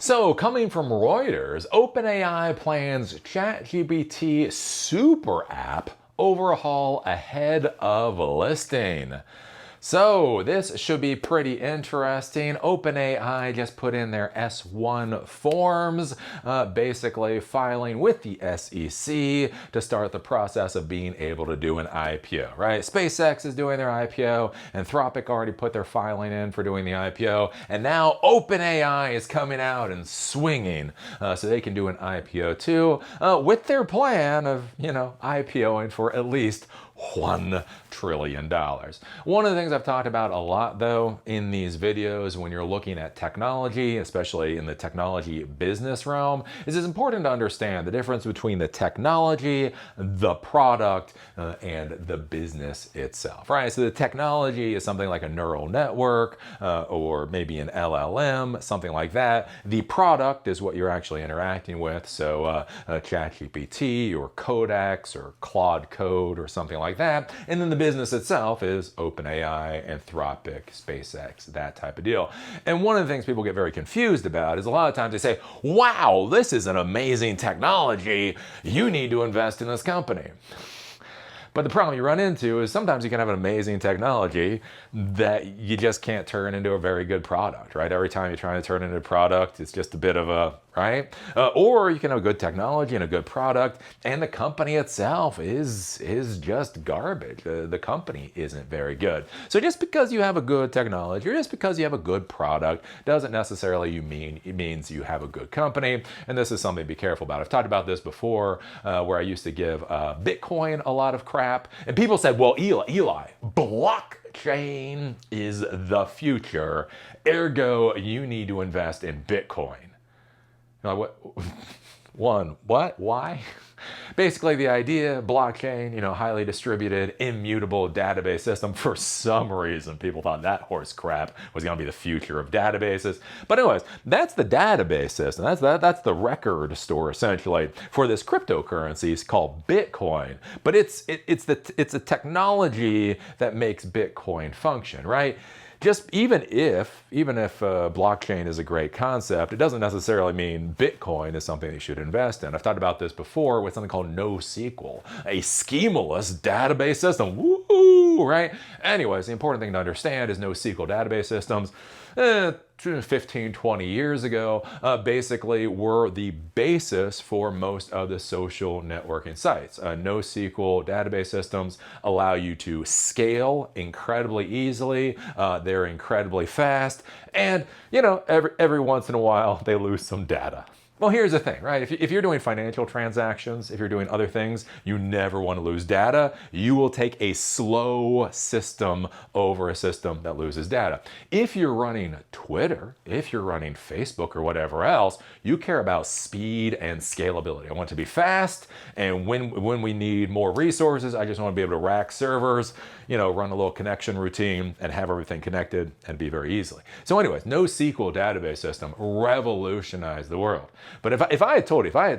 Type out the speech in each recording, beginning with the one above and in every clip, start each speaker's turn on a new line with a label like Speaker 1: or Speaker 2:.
Speaker 1: So, coming from Reuters, OpenAI plans ChatGPT super app overhaul ahead of listing. So, this should be pretty interesting. OpenAI just put in their S1 forms, basically filing with the SEC to start the process of being able to do an IPO, right? SpaceX is doing their IPO, Anthropic already put their filing in for doing the IPO, and now OpenAI is coming out and swinging so they can do an IPO too, with their plan of, IPOing for at least $1 trillion. One of the things I've talked about a lot, though, in these videos when you're looking at technology, especially in the technology business realm, is it's important to understand the difference between the technology, the product, and the business itself, right? So the technology is something like a neural network or maybe an LLM, something like that. The product is what you're actually interacting with. So ChatGPT or Codex or Claude Code or something like that. And then the business itself is OpenAI, Anthropic, SpaceX, that type of deal. And one of the things people get very confused about is a lot of times they say, wow, this is an amazing technology. You need to invest in this company. But the problem you run into is sometimes you can have an amazing technology that you just can't turn into a very good product, right? Every time you're trying to turn it into a product, it's just a bit of a, right? Or you can have good technology and a good product, and the company itself is just garbage. The company isn't very good. So just because you have a good technology or just because you have a good product doesn't necessarily means you have a good company. And this is something to be careful about. I've talked about this before, where I used to give Bitcoin a lot of crap, and people said, well, Eli, blockchain is the future, ergo you need to invest in Bitcoin. You're like, what? Why? Basically, the idea, blockchain, highly distributed, immutable database system. For some reason, people thought that horse crap was going to be the future of databases. But anyways, that's the database system. That's the record store essentially for this cryptocurrency. It's called Bitcoin. But it's a technology that makes Bitcoin function, right? Just even if blockchain is a great concept, it doesn't necessarily mean Bitcoin is something you should invest in. I've talked about this before with something called NoSQL, a schemaless database system. Woo, right? Anyways, the important thing to understand is NoSQL database systems, 15, 20 years ago, basically were the basis for most of the social networking sites. NoSQL database systems allow you to scale incredibly easily. They're incredibly fast. And, every once in a while, they lose some data. Well, here's the thing, right? If you're doing financial transactions, if you're doing other things, you never want to lose data. You will take a slow system over a system that loses data. If you're running Twitter, if you're running Facebook or whatever else, you care about speed and scalability. I want it to be fast, and when we need more resources, I just want to be able to rack servers, run a little connection routine and have everything connected and be very easily. So anyways, NoSQL database system revolutionized the world. But if I had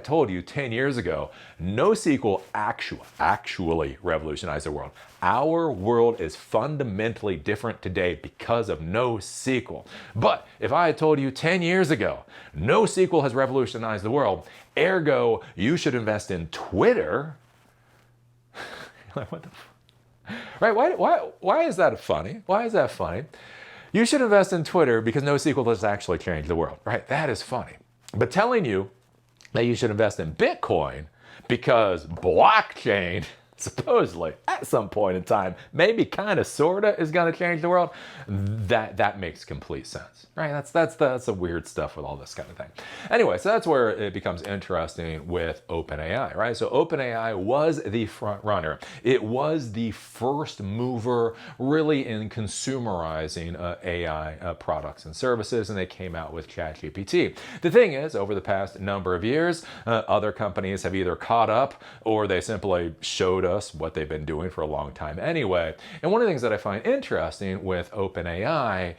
Speaker 1: told you 10 years ago, NoSQL actually revolutionized the world. Our world is fundamentally different today because of NoSQL. But if I had told you 10 years ago, NoSQL has revolutionized the world, ergo, you should invest in Twitter. Like, what the right? Why is that funny? Why is that funny? You should invest in Twitter because NoSQL has actually changed the world, right? That is funny. But telling you that you should invest in Bitcoin because blockchain supposedly at some point in time, maybe kind of sorta is going to change the world, that makes complete sense, right? That's the weird stuff with all this kind of thing. Anyway, so that's where it becomes interesting with OpenAI, right? So OpenAI was the front runner. It was the first mover really in consumerizing AI products and services, and they came out with ChatGPT. The thing is, over the past number of years, other companies have either caught up or they simply showed us what they've been doing for a long time anyway. And one of the things that I find interesting with OpenAI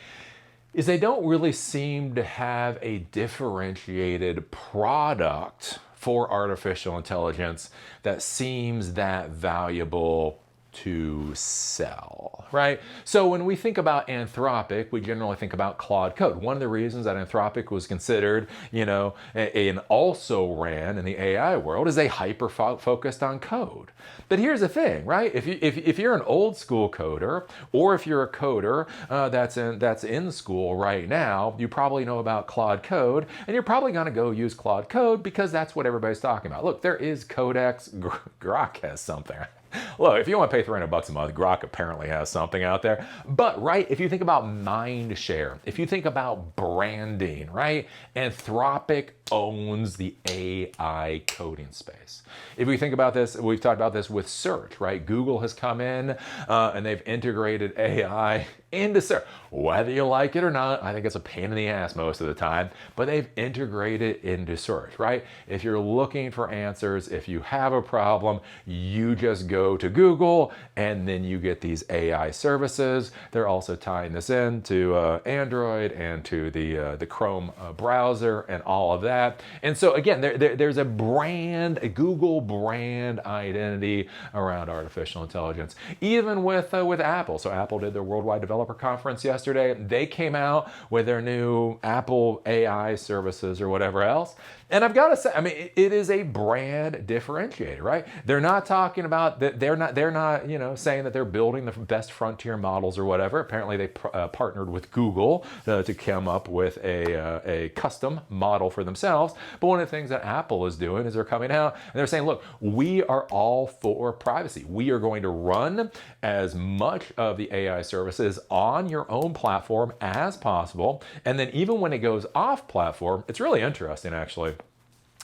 Speaker 1: is they don't really seem to have a differentiated product for artificial intelligence that seems that valuable to sell, right? So when we think about Anthropic, we generally think about Claude Code. One of the reasons that Anthropic was considered, an also ran in the AI world is they hyper focused on code. But here's the thing, right? If you're an old school coder, or if you're a coder that's in school right now, you probably know about Claude Code, and you're probably going to go use Claude Code because that's what everybody's talking about. Look, there is Codex. Grok has something. Look, if you want to pay $300 a month, Grok apparently has something out there. But, right, if you think about mind share, if you think about branding, right, Anthropic owns the AI coding space. If we think about this, we've talked about this with search, right? Google has come in and they've integrated AI into search. Whether you like it or not, I think it's a pain in the ass most of the time, but they've integrated it into search, right? If you're looking for answers, if you have a problem, you just go to Google and then you get these AI services. They're also tying this into Android and to the Chrome browser and all of that. And so again, there's a Google brand identity around artificial intelligence, even with Apple. So Apple did their Worldwide Developer Conference yesterday. They came out with their new Apple AI services or whatever else. And I've got to say, I mean, it is a brand differentiator, right? They're not talking about that. They're not, saying that they're building the best frontier models or whatever. Apparently, they partnered with Google to come up with a custom model for themselves. But one of the things that Apple is doing is they're coming out and they're saying, look, we are all for privacy. We are going to run as much of the AI services on your own platform as possible. And then even when it goes off platform, it's really interesting, actually.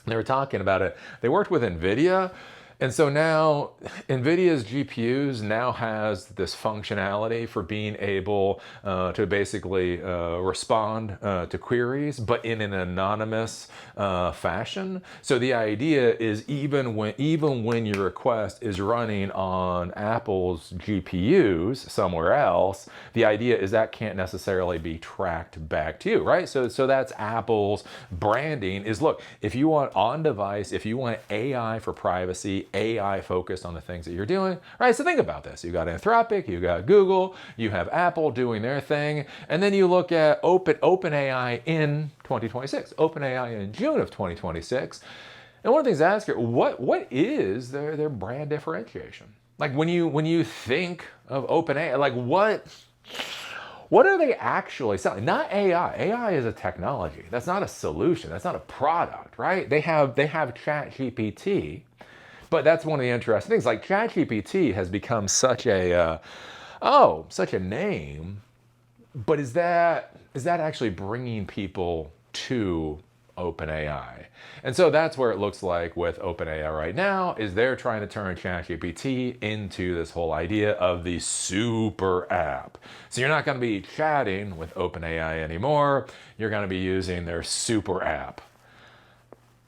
Speaker 1: They were talking about it. They worked with NVIDIA. And so now NVIDIA's GPUs now has this functionality for being able to basically respond to queries, but in an anonymous fashion. So the idea is even when your request is running on Apple's GPUs somewhere else, the idea is that can't necessarily be tracked back to you, right? So that's Apple's branding is, look, if you want on device, if you want AI for privacy, AI focused on the things that you're doing, right? So think about this. You got Anthropic, you got Google, you have Apple doing their thing, and then you look at OpenAI in 2026, OpenAI in June of 2026. And one of the things I ask here, what is their brand differentiation? Like when you think of OpenAI, like what are they actually selling? Not AI. AI is a technology. That's not a solution. That's not a product, right? They have ChatGPT. But that's one of the interesting things. Like ChatGPT has become such a name, but is that actually bringing people to OpenAI? And so that's where it looks like with OpenAI right now is they're trying to turn ChatGPT into this whole idea of the super app. So you're not going to be chatting with OpenAI anymore. You're going to be using their super app.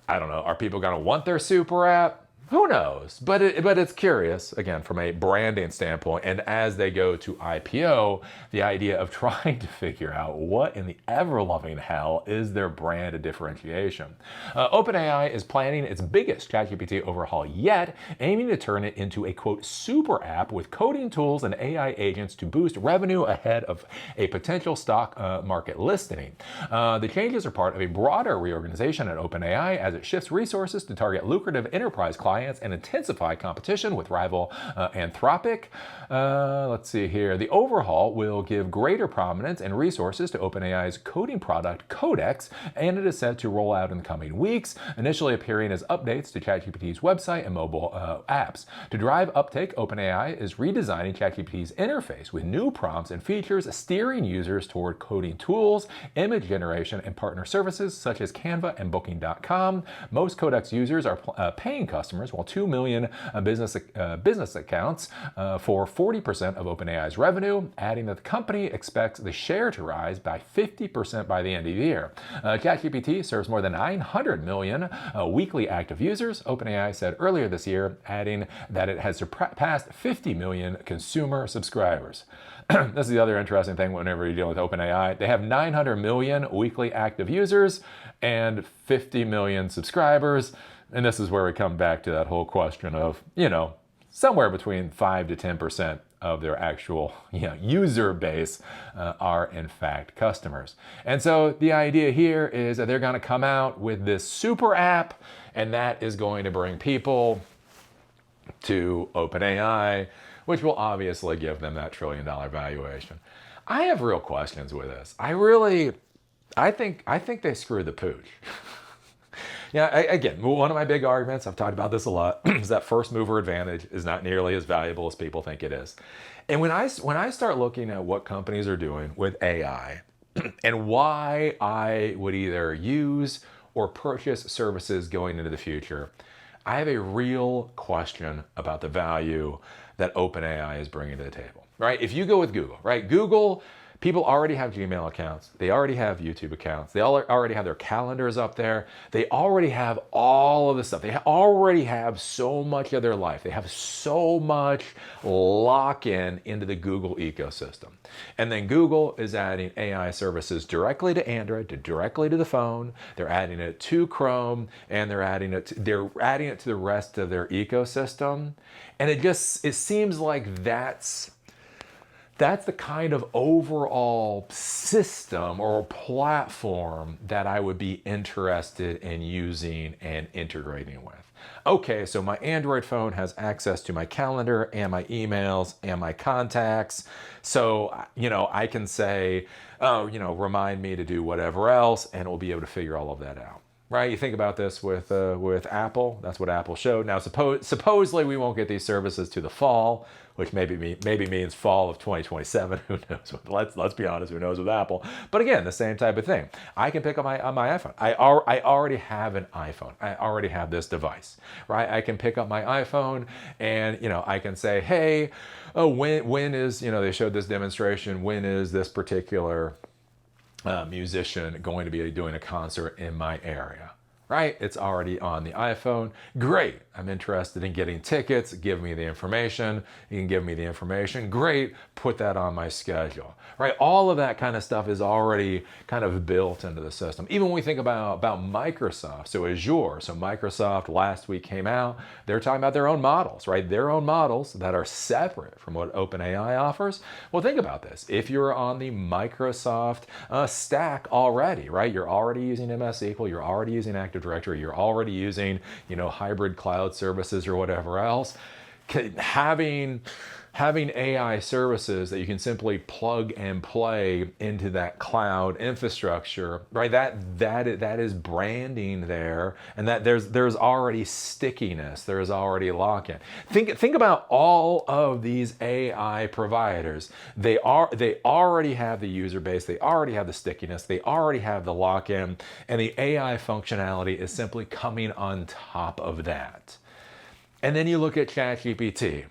Speaker 1: I don't know. Are people going to want their super app? Who knows? But it's curious, again, from a branding standpoint. And as they go to IPO, the idea of trying to figure out what in the ever-loving hell is their brand differentiation. OpenAI is planning its biggest ChatGPT overhaul yet, aiming to turn it into a, quote, super app with coding tools and AI agents to boost revenue ahead of a potential stock market listing. The changes are part of a broader reorganization at OpenAI as it shifts resources to target lucrative enterprise clients and intensify competition with rival Anthropic. Let's see here. The overhaul will give greater prominence and resources to OpenAI's coding product, Codex, and it is set to roll out in the coming weeks, initially appearing as updates to ChatGPT's website and mobile apps. To drive uptake, OpenAI is redesigning ChatGPT's interface with new prompts and features, steering users toward coding tools, image generation, and partner services such as Canva and Booking.com. Most Codex users are paying customers, while 2 million business accounts for 40% of OpenAI's revenue, adding that the company expects the share to rise by 50% by the end of the year. ChatGPT serves more than 900 million weekly active users, OpenAI said earlier this year, adding that it has surpassed 50 million consumer subscribers. This is the other interesting thing whenever you're dealing with OpenAI. They have 900 million weekly active users and 50 million subscribers. And this is where we come back to that whole question of, somewhere between 5 to 10% of their actual user base are in fact customers. And so the idea here is that they're going to come out with this super app, and that is going to bring people to OpenAI, which will obviously give them that $1 trillion valuation. I have real questions with this. I think they screwed the pooch. Again, one of my big arguments, I've talked about this a lot, is that first mover advantage is not nearly as valuable as people think it is. And when I start looking at what companies are doing with AI and why I would either use or purchase services going into the future, I have a real question about the value that OpenAI is bringing to the table, right? If you go with Google, right? Google, people already have Gmail accounts. They already have YouTube accounts. They already have their calendars up there. They already have all of this stuff. They already have so much of their life. They have so much lock-in into the Google ecosystem. And then Google is adding AI services directly to Android, directly to the phone. They're adding it to Chrome, and they're adding it to the rest of their ecosystem. And it seems like that's the kind of overall system or platform that I would be interested in using and integrating with. Okay, so my Android phone has access to my calendar and my emails and my contacts. So, I can say, remind me to do whatever else, and it will be able to figure all of that out. Right? You think about this with Apple. That's what Apple showed. Now, supposedly we won't get these services to the fall, which maybe means fall of 2027. Who knows? Let's be honest. Who knows with Apple? But again, the same type of thing. I can pick up my iPhone. I already have an iPhone. I already have this device, right? I can pick up my iPhone, and I can say, hey, when is they showed this demonstration. When is this particular musician going to be doing a concert in my area, right? It's already on the iPhone. Great. I'm interested in getting tickets. Give me the information. You can give me the information. Great. Put that on my schedule, right? All of that kind of stuff is already kind of built into the system. Even when we think about Microsoft, so Azure, so Microsoft last week came out, they're talking about their own models, right? Their own models that are separate from what OpenAI offers. Well, think about this. If you're on the Microsoft stack already, right? You're already using MS SQL, you're already using Active Directory, you're already using, hybrid cloud services or whatever else. Having AI services that you can simply plug and play into that cloud infrastructure, right? That is branding there, and that there's already stickiness, there's already lock-in. Think about all of these AI providers. They already have the user base, they already have the stickiness, they already have the lock-in, and the AI functionality is simply coming on top of that. And then you look at ChatGPT.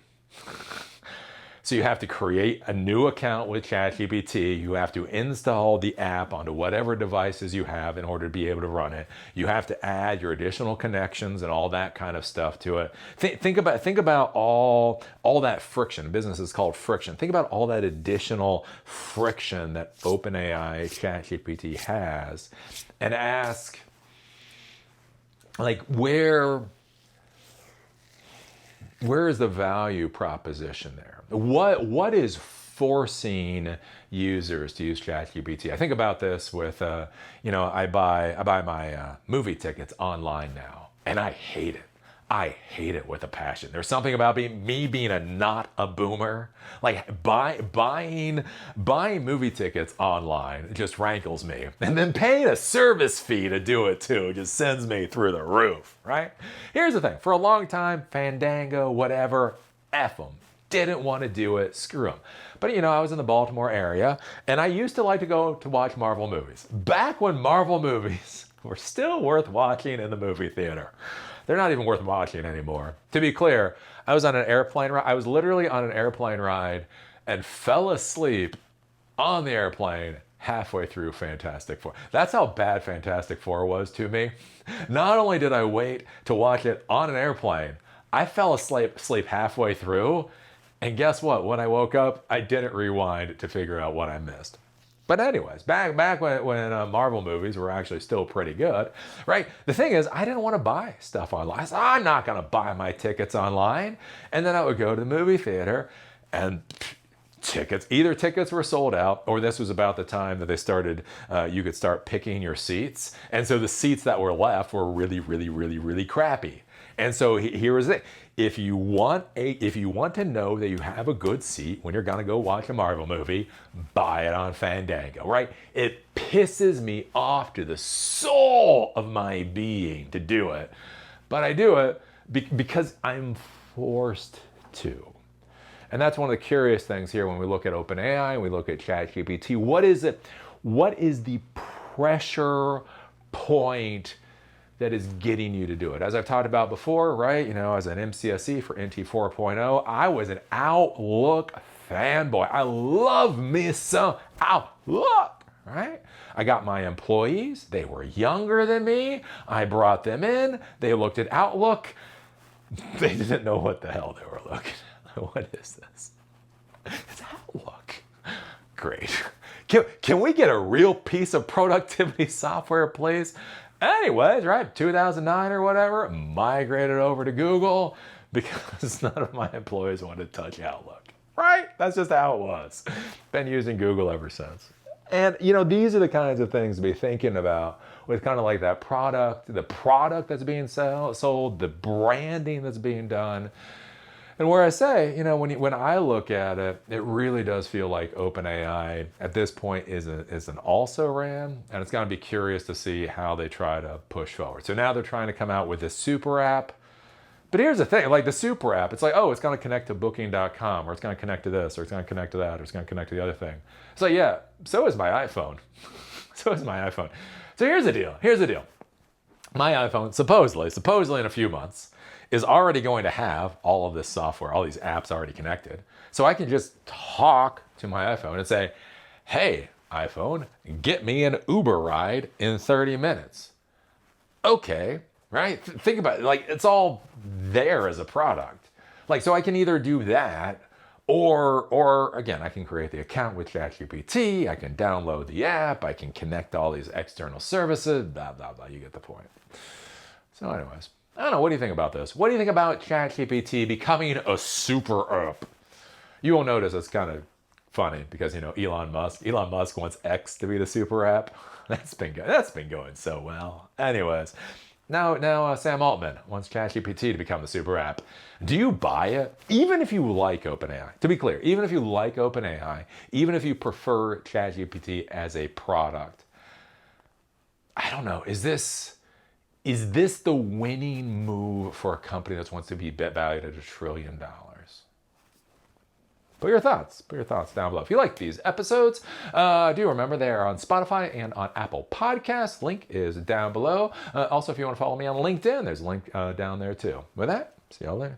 Speaker 1: So you have to create a new account with ChatGPT. You have to install the app onto whatever devices you have in order to be able to run it. You have to add your additional connections and all that kind of stuff to it. Think about all that friction. Business is called friction. Think about all that additional friction that OpenAI ChatGPT has, and ask, where is the value proposition there? What is forcing users to use ChatGPT? I think about this with, I buy my movie tickets online now, and I hate it. I hate it with a passion. There's something about me being not a boomer. Buying movie tickets online just rankles me. And then paying a service fee to do it too just sends me through the roof, right? Here's the thing. For a long time, Fandango, whatever, F them. Didn't want to do it, screw them. But I was in the Baltimore area, and I used to like to go to watch Marvel movies. Back when Marvel movies were still worth watching in the movie theater. They're not even worth watching anymore. To be clear, I was on an airplane ride. I was literally on an airplane ride and fell asleep on the airplane halfway through Fantastic Four. That's how bad Fantastic Four was to me. Not only did I wait to watch it on an airplane, I fell asleep halfway through. And guess what? When I woke up, I didn't rewind to figure out what I missed. But anyways, back when Marvel movies were actually still pretty good, right? The thing is, I didn't want to buy stuff online. I said, I'm not going to buy my tickets online. And then I would go to the movie theater and either tickets were sold out, or this was about the time that they started, you could start picking your seats. And so the seats that were left were really, really, really, really crappy. And so here is it. If you want to know that you have a good seat when you're gonna go watch a Marvel movie, buy it on Fandango, right? It pisses me off to the soul of my being to do it, but I do it because I'm forced to. And that's one of the curious things here when we look at OpenAI and we look at ChatGPT. What is it? What is the pressure point that is getting you to do it? As I've talked about before, right? You know, as an MCSE for NT 4.0, I was an Outlook fanboy. I love me some Outlook, right? I got my employees. They were younger than me. I brought them in. They looked at Outlook. They didn't know what the hell they were looking at. What is this? It's Outlook. Great. Can we get a real piece of productivity software, please? Anyways, right, 2009 or whatever, migrated over to Google because none of my employees wanted to touch Outlook. Right? That's just how it was. Been using Google ever since. And, you know, these are the kinds of things to be thinking about with kind of like that product, the product that's being sold, the branding that's being done. And where I say, you know, when I look at it, it really does feel like OpenAI at this point is an also-ran, and it's going to be curious to see how they try to push forward. So now they're trying to come out with this super app. But here's the thing, like the super app, it's like, oh, it's going to connect to booking.com, or it's going to connect to this, or it's going to connect to that, or it's going to connect to the other thing. It's like, yeah, so is my iPhone. So is my iPhone. So here's the deal. My iPhone, supposedly in a few months, is already going to have all of this software, all these apps already connected. So I can just talk to my iPhone and say, hey, iPhone, get me an Uber ride in 30 minutes. Okay, right? Think about it. Like, it's all there as a product. Like, so I can either do that, or again, I can create the account with ChatGPT, I can download the app, I can connect all these external services, blah, blah, blah. You get the point. So anyways, I don't know, what do you think about this? What do you think about ChatGPT becoming a super app? You will notice it's kind of funny because, you know, Elon Musk wants X to be the super app. That's been going so well. Anyways, now Sam Altman wants ChatGPT to become the super app. Do you buy it? Even if you like OpenAI, to be clear, even if you like OpenAI, even if you prefer ChatGPT as a product, I don't know, is this the winning move for a company that wants to be valued at $1 trillion? Put your thoughts down below. If you like these episodes, do remember they are on Spotify and on Apple Podcasts. Link is down below. Also, if you want to follow me on LinkedIn, there's a link down there too. With that, see y'all later.